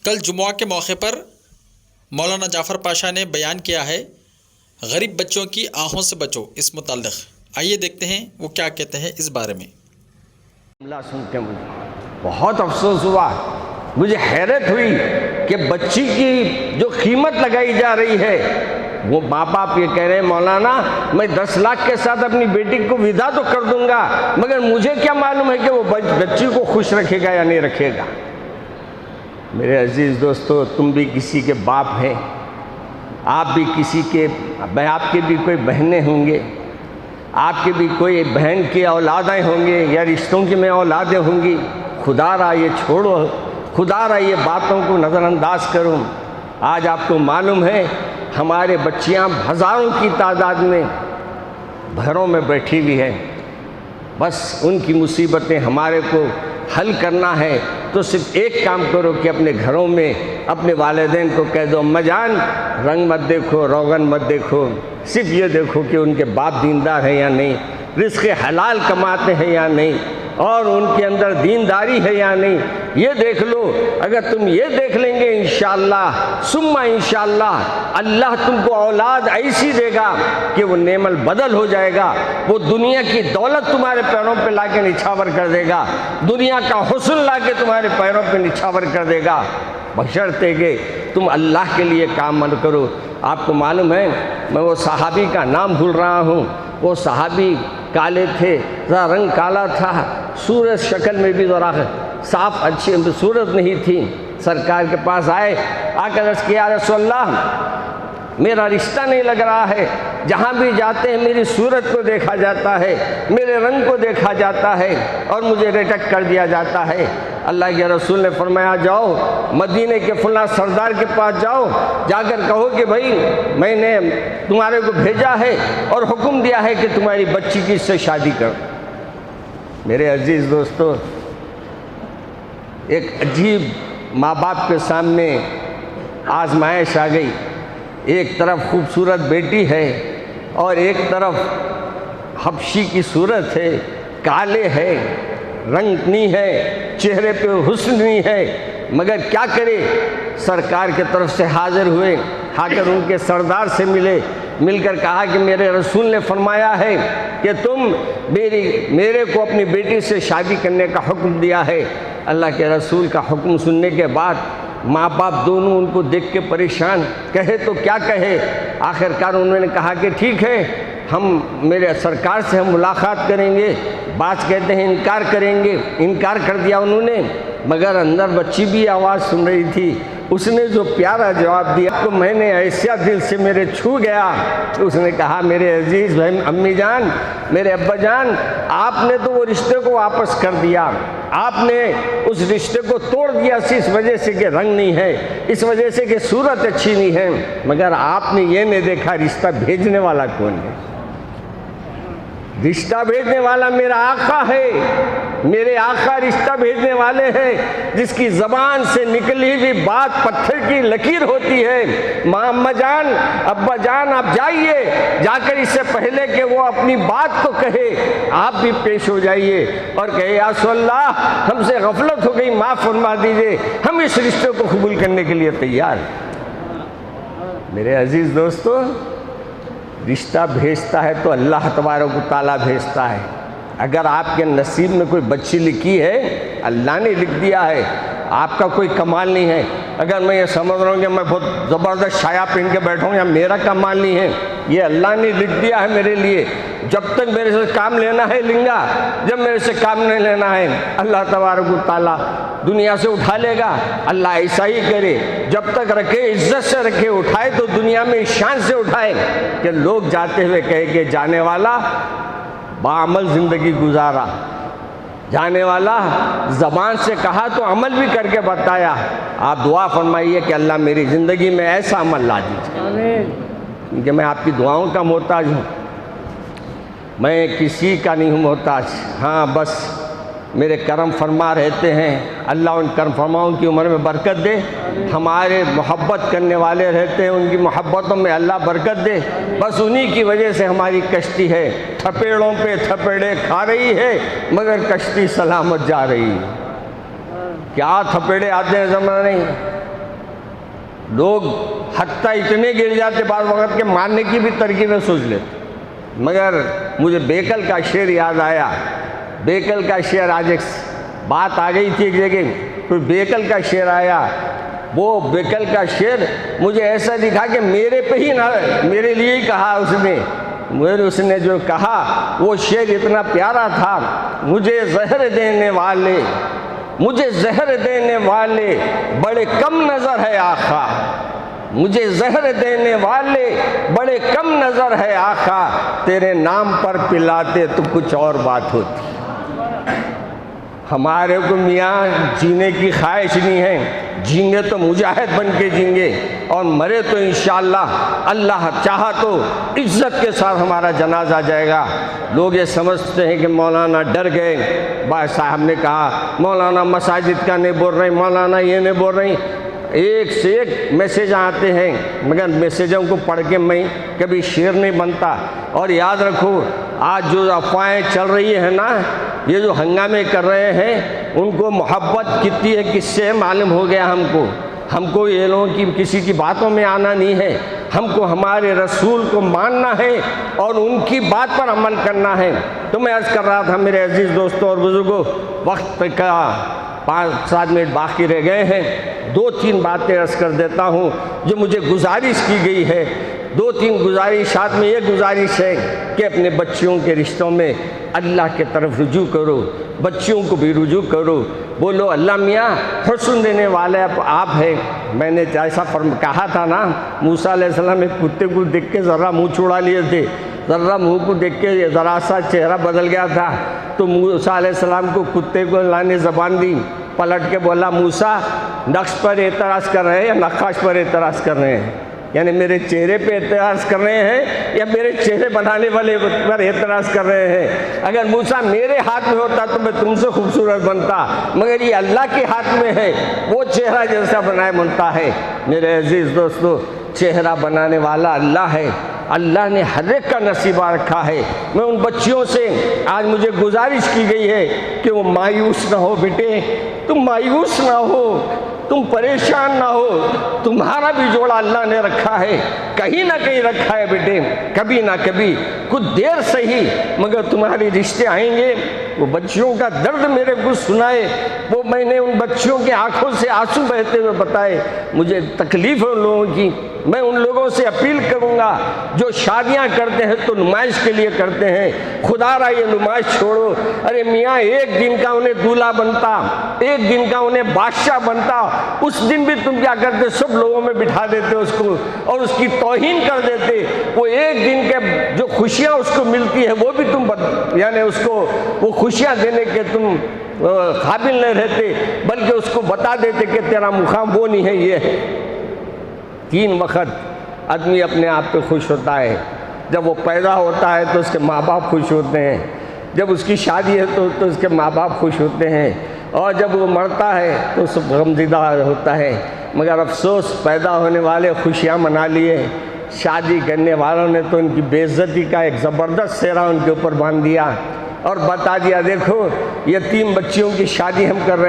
कल जुम्मा के मौके पर मौलाना जाफ़र पाशा ने बयान किया है, गरीब बच्चों की आहों से बचो। इस मुताल्लिक़ आइए देखते हैं वो क्या कहते हैं इस बारे में। सुन के मुझे बहुत अफसोस हुआ, मुझे हैरत हुई कि बच्ची की जो कीमत लगाई जा रही है, वो माँ बाप ये कह रहे हैं मौलाना मैं 10 लाख के साथ अपनी बेटी को विदा तो कर दूंगा, मगर मुझे क्या मालूम है कि वो बच्ची को खुश रखेगा या नहीं रखेगा। मेरे अजीज़ दोस्तों, तुम भी किसी के बाप हैं, आप भी किसी के, आपके भी कोई बहनें होंगे, आपके भी कोई बहन की औलादें होंगे या रिश्तों की में औलादें होंगी। खुदारा ये छोड़ो, खुदारा ये बातों को नज़रअंदाज करो। आज आपको मालूम है हमारे बच्चियां हज़ारों की तादाद में घरों में बैठी हुई हैं, बस उनकी मुसीबतें हमारे को हल करना है तो सिर्फ एक काम करो कि अपने घरों में अपने वालिदैन को कह दो, अम्मा जान रंग मत देखो, रोगन मत देखो, सिर्फ ये देखो कि उनके बाप दीनदार है या नहीं, रिज़्क़ हलाल कमाते हैं या नहीं, और उनके अंदर दीनदारी है या नहीं, ये देख लो। अगर तुम ये देख लेंगे इंशाअल्लाह सुम्मा इंशाअल्लाह अल्लाह तुमको औलाद ऐसी देगा कि वो नेमल बदल हो जाएगा। वो दुनिया की दौलत तुम्हारे पैरों पे लाके निछावर कर देगा, दुनिया का हुस्न लाके तुम्हारे पैरों पे निछावर कर देगा, बशर्ते कि तुम अल्लाह के लिए काम मत करो। आपको मालूम है, मैं वो सहाबी का नाम भूल रहा हूँ, वो सहाबी काले थे, ज़रा रंग काला था, सूरत शक्ल में भी ज़रा साफ अच्छी सूरत नहीं थी। सरकार के पास आए, आकर अर्ज़ किया, या रसूलल्लाह मेरा रिश्ता नहीं लग रहा है, जहाँ भी जाते हैं मेरी सूरत को देखा जाता है, मेरे रंग को देखा जाता है और मुझे रिजेक्ट कर दिया जाता है। अल्लाह के रसूल ने फरमाया, जाओ मदीने के फलां सरदार के पास जाओ, जाकर कहो कि भाई मैंने तुम्हारे को भेजा है और हुक्म दिया है कि तुम्हारी बच्ची की इससे शादी करो। मेरे अजीज़ दोस्तों, एक अजीब माँ बाप के सामने आजमाइश आ गई। एक तरफ खूबसूरत बेटी है और एक तरफ हबशी की सूरत है, काले है, रंग नहीं है, चेहरे पे हुस्न नहीं है, मगर क्या करे, सरकार के तरफ से हाजिर हुए, आकर उनके सरदार से मिले, मिलकर कहा कि मेरे रसूल ने फरमाया है कि तुम मेरे को अपनी बेटी से शादी करने का हुक्म दिया है। अल्लाह के रसूल का हुक्म सुनने के बाद माँ बाप दोनों उनको देख के परेशान, कहे तो क्या कहे। आखिरकार उन्होंने कहा कि ठीक है, हम मेरे सरकार से हम मुलाकात करेंगे। बात कहते हैं इनकार करेंगे, इनकार कर दिया उन्होंने, मगर अंदर बच्ची भी आवाज़ सुन रही थी। उसने जो प्यारा जवाब दिया तो मैंने ऐसा दिल से मेरे छू गया। तो उसने कहा, मेरे अजीज़ भाई अम्मी जान, मेरे अब्बा जान, आपने तो वो रिश्ते को वापस कर दिया, आपने उस रिश्ते को तोड़ दिया इस वजह से कि रंग नहीं है, इस वजह से कि सूरत अच्छी नहीं है, मगर आपने ये नहीं देखा रिश्ता भेजने वाला कौन है। रिश्ता भेजने वाला मेरा आका है, मेरे आका रिश्ता भेजने वाले हैं, जिसकी ज़बान से निकली हुई बात पत्थर की लकीर होती है। माँ अम्मा जान, अब्बा जान, आप जाइए, जाकर इससे पहले कि वो अपनी बात को कहे आप भी पेश हो जाइए और कहे, या रसूलल्लाह हमसे गफलत हो गई, माफ़ फरमा दीजिए, हम इस रिश्ते को कबूल करने के लिए तैयार हैं। मेरे अजीज़ दोस्तों, रिश्ता भेजता है तो अल्लाह तबारक व तआला भेजता है। अगर आपके नसीब में कोई बच्ची लिखी है, अल्लाह ने लिख दिया है, आपका कोई कमाल नहीं है। अगर मैं ये समझ रहा हूँ कि मैं बहुत ज़बरदस्त शाया पहन के बैठा हूँ या मेरा कमाल नहीं है, ये अल्लाह ने लिख दिया है मेरे लिए। जब तक मेरे से काम लेना है लूँगा, जब मेरे से काम नहीं लेना है अल्लाह तबारक व तआला दुनिया से उठा लेगा। अल्लाह ऐसा ही करे, जब तक रखे इज्जत से रखे, उठाए तो दुनिया में शान से उठाए कि लोग जाते हुए कहे कि जाने वाला बाअमल ज़िंदगी गुजारा, जाने वाला ज़बान से कहा तो अमल भी करके बताया। आप दुआ फरमाइए कि अल्लाह मेरी ज़िंदगी में ऐसा अमल ला दीजिए, क्योंकि मैं आपकी दुआओं का मोहताज हूँ, मैं किसी का नहीं हूँ मोहताज। हाँ, बस मेरे करम फरमा रहते हैं, अल्लाह उन करम फरमाओं की उम्र में बरकत दे। हमारे मोहब्बत करने वाले रहते हैं, उनकी मोहब्बतों में अल्लाह बरकत दे। बस उन्हीं की वजह से हमारी कश्ती है, थपेड़ों पे थपेड़े खा रही है, मगर कश्ती सलामत जा रही है। क्या थपेड़े आते हैं ज़माना नहीं, लोग हत्ता इतने गिर जाते बाद वक्त के मारने की भी तरकीबें सोच लेते। मगर मुझे बेकल का शेर याद आया। बेकल का शेर, आज एक बात आ गई थी एक जगह, तो बेकल का शेर आया। वो बेकल का शेर मुझे ऐसा दिखा कि मेरे पे ही ना, मेरे लिए ही कहा उसने जो कहा वो शेर इतना प्यारा था। मुझे जहर देने वाले, मुझे जहर देने वाले बड़े कम नज़र है आका, मुझे जहर देने वाले बड़े कम नज़र है आका, तेरे नाम पर पिलाते तो कुछ और बात होती। हमारे को मियाँ जीने की ख्वाहिश नहीं है, जींगे तो मुजाहिद बन के जींगे और मरे तो इंशाअल्लाह अल्लाह चाहा तो इज़्ज़त के साथ हमारा जनाजा जाएगा। लोग ये समझते हैं कि मौलाना डर गए, भाई साहब ने कहा मौलाना मसाजिद का नहीं बोल रहे, मौलाना ये नहीं बोल रही। एक से एक मैसेज आते हैं, मगर मैसेजों को पढ़ के मैं कभी शेर नहीं बनता। और याद रखो, आज जो अफवाहें चल रही है ना, ये जो हंगामे कर रहे हैं, उनको मोहब्बत कितनी है किससे मालूम हो गया हमको ये लोगों की किसी की बातों में आना नहीं है। हमको हमारे रसूल को मानना है और उनकी बात पर अमल करना है। तो मैं अर्ज़ कर रहा था मेरे अजीज़ दोस्तों और बुज़ुर्गों, वक्त का 5-7 मिनट बाकी रह गए हैं। 2-3 बातें अर्ज़ कर देता हूँ जो मुझे गुजारिश की गई है। 2-3 गुजारिशात में ये गुजारिश है कि अपने बच्चियों के रिश्तों में अल्लाह के तरफ रुजू करो, बच्चियों को भी रुजू करो। बोलो अल्लाह मियाँ हुस्न देने वाले आप हैं। मैंने ऐसा कहा था ना, मूसा अलैहिस्सलाम एक कुत्ते को देख के ज़रा मुँह छुड़ा लिए थे, ज़रा मुँह को देख के ज़रा सा चेहरा बदल गया था। तो मूसा अलैहिस्सलाम को कुत्ते को अल्लाह ने ज़बान दी, पलट के बोला मूसा नक्श पर एतराज़ कर रहे हैं या नक्काश पर एतराज़ कर रहे हैं, यानी मेरे चेहरे पे एतराज़ कर रहे हैं या मेरे चेहरे बनाने वाले पर एतराज़ कर रहे हैं। अगर मूसा मेरे हाथ में होता तो मैं तुमसे खूबसूरत बनता, मगर ये अल्लाह के हाथ में है, वो चेहरा जैसा बनाए बनता है। मेरे अजीज़ दोस्तों, चेहरा बनाने वाला अल्लाह है, अल्लाह ने हर एक का नसीबा रखा है। मैं उन बच्चियों से आज मुझे गुजारिश की गई है कि वो मायूस ना हो बेटे, तुम मायूस ना हो, तुम परेशान ना हो, तुम्हारा भी जोड़ा अल्लाह ने रखा है, कहीं ना कहीं रखा है बेटे। कभी ना कभी कुछ देर सही मगर तुम्हारे रिश्ते आएंगे। वो बच्चियों का दर्द मेरे को सुनाए, वो मैंने उन बच्चियों की आंखों से आंसू बहते हुए बताए। मुझे तकलीफ़ है उन लोगों की। मैं उन लोगों से अपील करूंगा जो शादियां करते हैं तो नुमाइश के लिए करते हैं, खुदारा ये नुमाइश छोड़ो। अरे मियाँ एक दिन का उन्हें दूल्हा बनता, एक दिन का उन्हें बादशाह बनता, उस दिन भी तुम क्या करते, सब लोगों में बिठा देते उसको और उसकी तौहीन कर देते। वो एक दिन के जो खुशियाँ उसको मिलती है वो भी तुम यानी उसको वो खुशियाँ देने के तुम काबिल नहीं रहते, बल्कि उसको बता देते कि तेरा मुकाम वो नहीं है, ये है। 3 वक्त आदमी अपने आप पे खुश होता है। जब वो पैदा होता है तो उसके माँ बाप खुश होते हैं, जब उसकी शादी है तो उसके माँ बाप खुश होते हैं, और जब वो मरता है तो सब गमज़दा होता है। मगर अफसोस, पैदा होने वाले खुशियाँ मना लिए, शादी करने वालों ने तो उनकी बेइज्जती का एक ज़बरदस्त सेहरा उनके ऊपर बांध दिया और बता दिया देखो यतीम बच्चियों की शादी हम कर रहे हैं।